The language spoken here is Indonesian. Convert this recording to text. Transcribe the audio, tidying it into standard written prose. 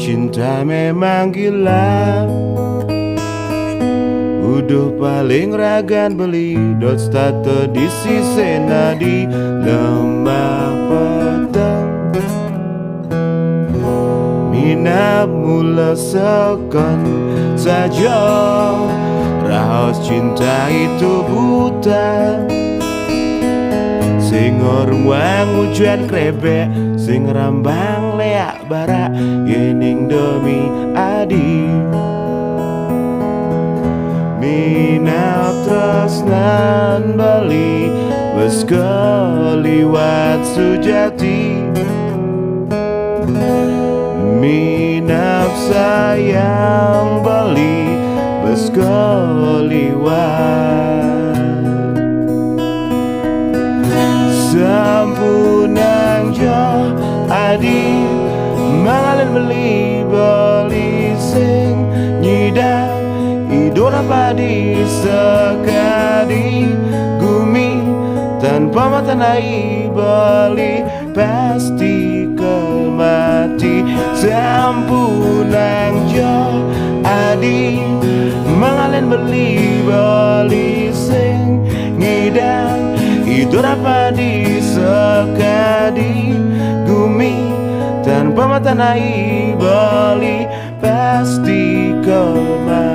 cinta memang gila. Udah paling ragan beli dot starter di sisi nadi lemah petang. Minap mula sekon saja, rahasia cinta itu buta. Sing ngorwang ujuan krebek, sing rambang leak barak yening demi adi. Minap tresnan bali wes keliwat sujati. Minap sayang bali wes keliwat. Sampunang jo adi mangalin beli sing nyidang idora padi sekadi gumi tanpa mata nai bali pasti mati. Sampunang jo adi mangalin beli sing ngidang idora padi sekadi gumi tanpa mata nai bali pasti mati.